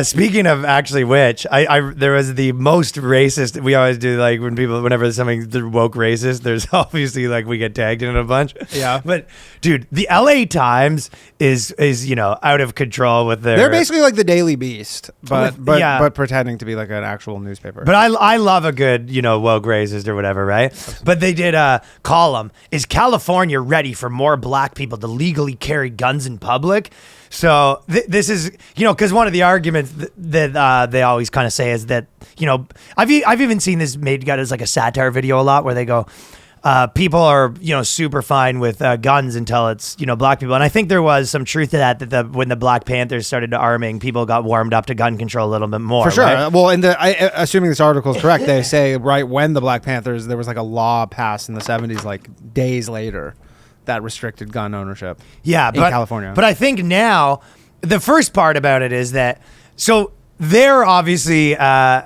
Speaking of actually which, there was the most racist, we always do like whenever something's woke racist, there's obviously like we get tagged in it a bunch. Yeah. But dude, the LA Times is out of control with their... They're basically like the Daily Beast, but pretending to be like an actual newspaper. But I love a good, woke racist or whatever, right? But they did a column, is California ready for more black people to legally carry guns in public? So this is, because one of the arguments that they always kind of say is that, I've even seen this made as like a satire video a lot where they go, people are, super fine with guns until it's, black people. And I think there was some truth to that when the Black Panthers started arming, people got warmed up to gun control a little bit more. For sure. Right? Well, assuming this article is correct, they say right when the Black Panthers, there was like a law passed in the 70s, like days later, that restricted gun ownership in California. But I think now, the first part about it is that, so they're obviously the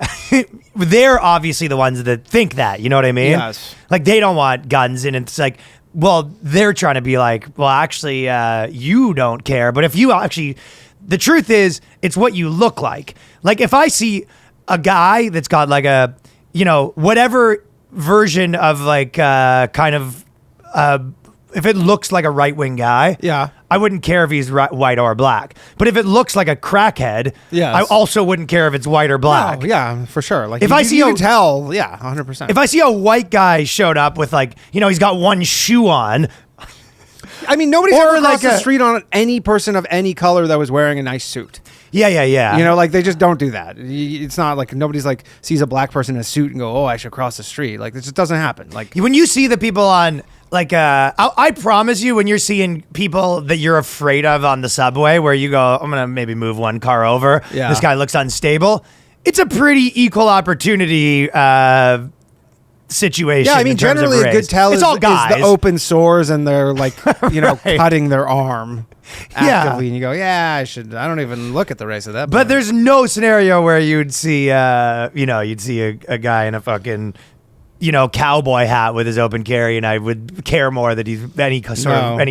ones that think that, you know what I mean? Yes. Like they don't want guns, and it's like, well, they're trying to be like, well, actually, you don't care. But if you actually, the truth is, it's what you look like. Like if I see a guy that's got like a, whatever version of like kind of, if it looks like a right-wing guy, yeah, I wouldn't care if he's white or black. But if it looks like a crackhead, I also wouldn't care if it's white or black. Oh, yeah, for sure. Like if you can tell, yeah, 100%. If I see a white guy showed up with like, he's got one shoe on. I mean, nobody's ever crossed the street on any person of any color that was wearing a nice suit. Yeah. Like they just don't do that. It's not like nobody's like sees a black person in a suit and go, oh, I should cross the street. Like it just doesn't happen. Like when you see the people on like, I promise you when you're seeing people that you're afraid of on the subway where you go, I'm going to maybe move one car over. Yeah. This guy looks unstable. It's a pretty equal opportunity, situation. Yeah, I mean, generally a good tell is the open sores and they're like, right. Cutting their arm actively, and you go, I don't even look at the race of that. But there's no scenario where you'd see, you'd see a guy in a fucking, cowboy hat with his open carry, and I would care more that he's any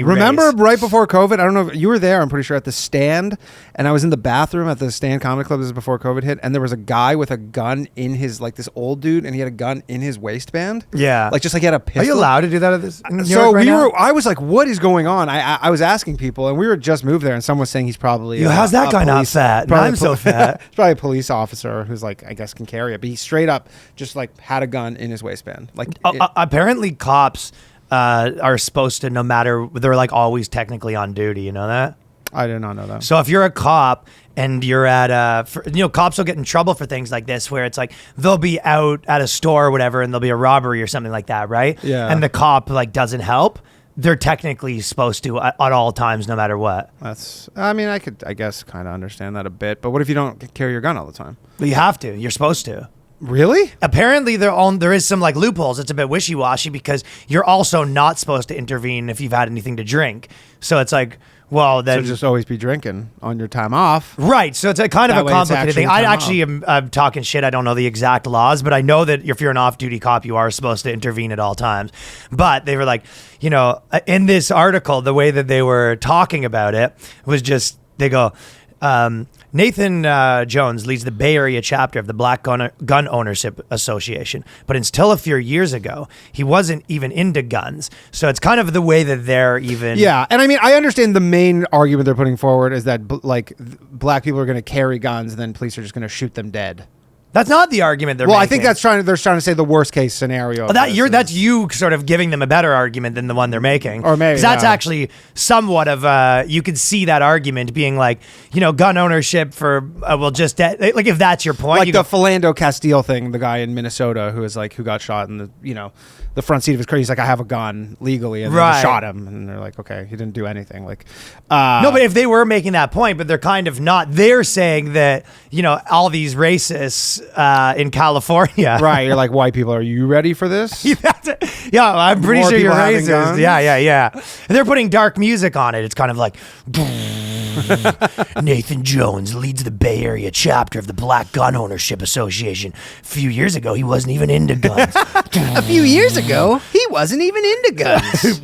Remember race. right before COVID? I don't know if you were there. I'm pretty sure at the Stand, and I was in the bathroom at the Stand Comedy Club. This is before COVID hit, and there was a guy with a gun in his this old dude, and he had a gun in his waistband. Yeah, like he had a pistol. Are you allowed to do that at this? So I was like, what is going on? I was asking people, and we were just moved there, and someone was saying he's probably how's that guy not fat? I'm so fat. He's probably a police officer who's like, I guess can carry it, but he straight up just like had a gun in his waistband. Like apparently cops are supposed to, no matter, they're like always technically on duty. You know that? I did not know that. So if you're a cop and you're at cops will get in trouble for things like this, where it's like they'll be out at a store or whatever, and there'll be a robbery or something like that, right? Yeah. And the cop doesn't help. They're technically supposed to at all times, no matter what. I could, I guess, kind of understand that a bit. But what if you don't carry your gun all the time? But you have to. You're supposed to. Really? Apparently, there is some like loopholes. It's a bit wishy-washy because you're also not supposed to intervene if you've had anything to drink. So it's like, well, then so just always be drinking on your time off, right? So it's a kind of a complicated thing. I actually am talking shit. I don't know the exact laws, but I know that if you're an off-duty cop, you are supposed to intervene at all times. But they were like, in this article, the way that they were talking about it was just they go. Nathan Jones leads the Bay Area chapter of the Black Gun Ownership Association, but until a few years ago, he wasn't even into guns. So it's kind of the way that they're even... Yeah, and I mean, I understand the main argument they're putting forward is that black people are going to carry guns and then police are just going to shoot them dead. That's not the argument they're making. I think they're trying to say the worst case scenario. That's you sort of giving them a better argument than the one they're making. Or maybe. Because that's actually somewhat of you could see that argument being like, gun ownership for, like if that's your point. Like the Philando Castile thing, the guy in Minnesota who got shot in the front seat of his car. He's like, I have a gun legally, and they shot him. And they're like, okay, he didn't do anything. Like, no, but if they were making that point, but they're kind of not. They're saying that, all these racists in California. Right. You're like, white people, are you ready for this? Yeah, I'm pretty sure you're racist. Yeah. And they're putting dark music on it. It's kind of like, Nathan Jones leads the Bay Area chapter of the Black Gun Ownership Association. A few years ago, he wasn't even into guns. A few years ago, he wasn't even into guns.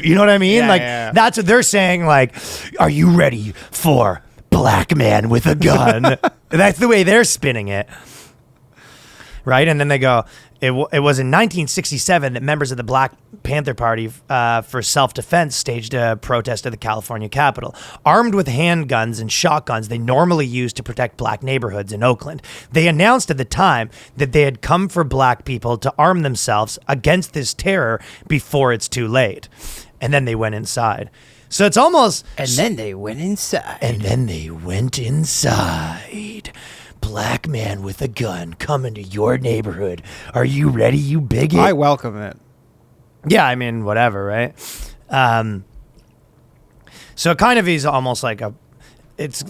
You know what I mean? Yeah. That's what they're saying. Like, are you ready for black man with a gun. That's the way they're spinning it. Right? And then they go, it was in 1967 that members of the Black Panther Party for self-defense staged a protest at the California Capitol. Armed with handguns and shotguns they normally use to protect black neighborhoods in Oakland. They announced at the time that they had come for black people to arm themselves against this terror before it's too late. And then they went inside. So it's almost... And then they went inside. Black man with a gun coming to your neighborhood. Are you ready, you bigot? I welcome it. Yeah, I mean, whatever, right? So kind of is almost like it's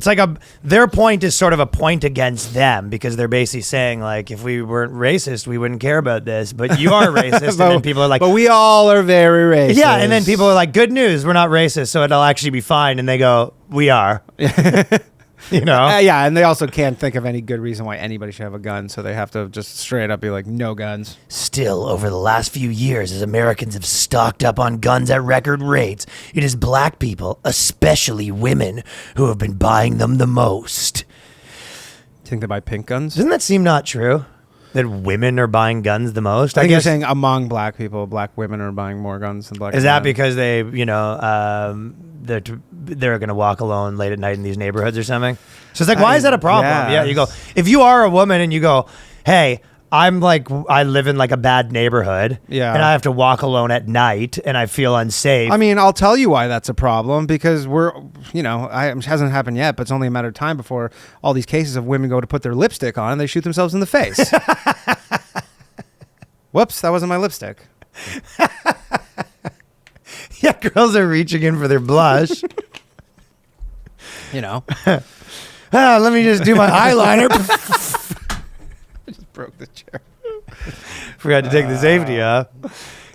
like their point is sort of a point against them because they're basically saying like, if we weren't racist, we wouldn't care about this, but you are racist. And then people are like, but we all are very racist. Yeah, and then people are like, good news, we're not racist, so it'll actually be fine. And they go, we are. You know? Yeah, and they also can't think of any good reason why anybody should have a gun, so they have to just straight up be like, no guns. Still, over the last few years, as Americans have stocked up on guns at record rates, it is black people, especially women, who have been buying them the most. Do you think they buy pink guns? Doesn't that seem not true? That women are buying guns the most? I think you're saying among black people, black women are buying more guns than black men. Is that because they, you know, they're going to walk alone late at night in these neighborhoods or something? So it's like, why is that a problem? Yeah, you go, if you are a woman and you go, hey, I live in like a bad neighborhood, and I have to walk alone at night, and I feel unsafe. I mean, I'll tell you why that's a problem, because it hasn't happened yet, but it's only a matter of time before all these cases of women go to put their lipstick on and they shoot themselves in the face. Whoops, that wasn't my lipstick. Yeah, girls are reaching in for their blush. You know. Let me just do my eyeliner. Broke the chair. Forgot to take the safety off.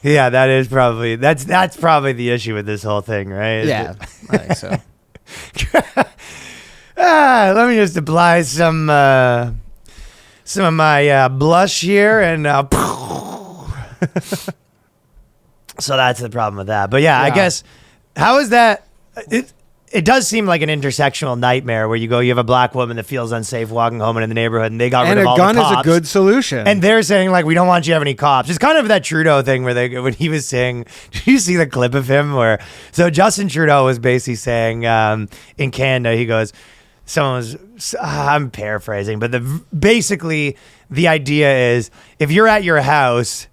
Yeah, that is probably that's probably the issue with this whole thing, right? Yeah, I think so. Let me just apply some of my blush here, and so that's the problem with that. But yeah, I guess how is that? It does seem like an intersectional nightmare where you have a black woman that feels unsafe walking home in the neighborhood, and they got rid of all the cops. And a gun is a good solution. And they're saying like, we don't want you to have any cops. It's kind of that Trudeau thing where when he was saying, did you see the clip of him where? So Justin Trudeau was basically saying in Canada, he goes, I'm paraphrasing, but basically the idea is if you're at your house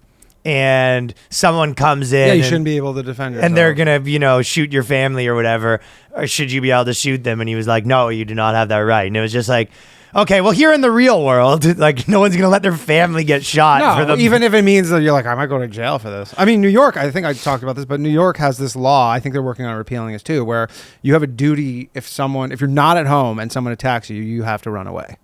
and someone comes in, you shouldn't be able to defend yourself. And they're gonna, shoot your family or whatever, or should you be able to shoot them? And he was like, no, you do not have that right. And it was just like, okay, well, here in the real world, like no one's gonna let their family get shot. No, even if it means that you're like, I might go to jail for this. I mean, New York, I think I talked about this, but New York has this law. I think they're working on repealing this too, where you have a duty if you're not at home and someone attacks you, you have to run away.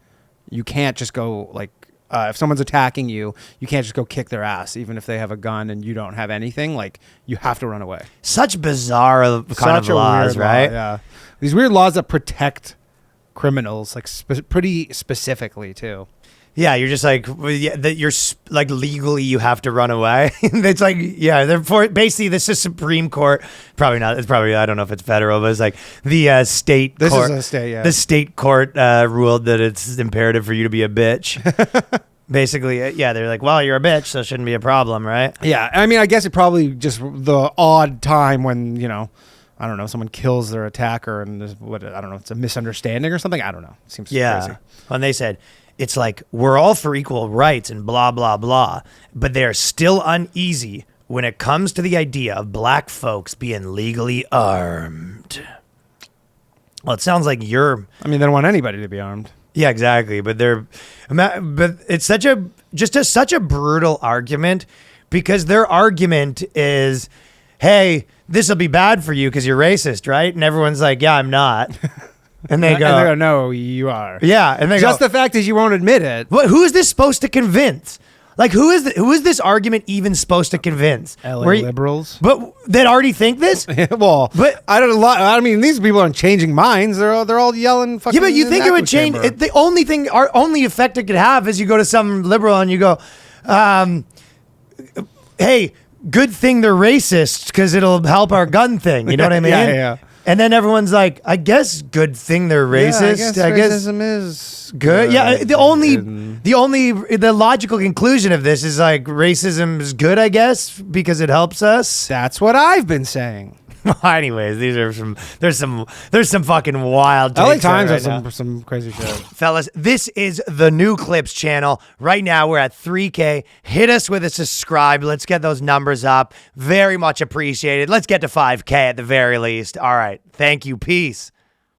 You can't just go like. If someone's attacking you, you can't just go kick their ass, even if they have a gun and you don't have anything. Like, you have to run away. Such bizarre kind of laws, right? Yeah. These weird laws that protect criminals, like pretty specifically, too. Yeah, you're just like, that you're like legally you have to run away. It's like, yeah, basically this is Supreme Court. Probably not. It's probably, I don't know if it's federal, but it's like the state court. This is a state, yeah. The state court ruled that it's imperative for you to be a bitch. Basically, yeah, they're like, well, you're a bitch, so it shouldn't be a problem, right? Yeah, I mean, I guess it probably just the odd time when, I don't know, someone kills their attacker and there's I don't know, it's a misunderstanding or something. I don't know. It seems crazy. And they said, it's like, we're all for equal rights and blah, blah, blah, but they're still uneasy when it comes to the idea of black folks being legally armed. Well, it sounds like they don't want anybody to be armed. Yeah, exactly. But it's such a brutal argument because their argument is, hey, this will be bad for you because you're racist, right? And everyone's like, yeah, I'm not. And they go, no, you are. Yeah, and they just the fact is you won't admit it. Who is this supposed to convince? Like, who is this argument even supposed to convince? LA liberals, but that already think this. Well, but I mean, these people aren't changing minds. They're all yelling. Fucking yeah, but you think it would change? The only effect it could have is you go to some liberal and you go, hey, good thing they're racist because it'll help our gun thing. You know what I mean? Yeah. And then everyone's like, I guess good thing they're racist. Yeah, I guess racism is good. Yeah, the logical conclusion of this is like racism is good, I guess, because it helps us. That's what I've been saying. Anyways, these are there's some fucking wild takes LA Times right has now. some crazy shit. Fellas, this is the New Clips channel. Right now we're at 3K. Hit us with a subscribe. Let's get those numbers up. Very much appreciated. Let's get to 5K at the very least. All right. Thank you. Peace.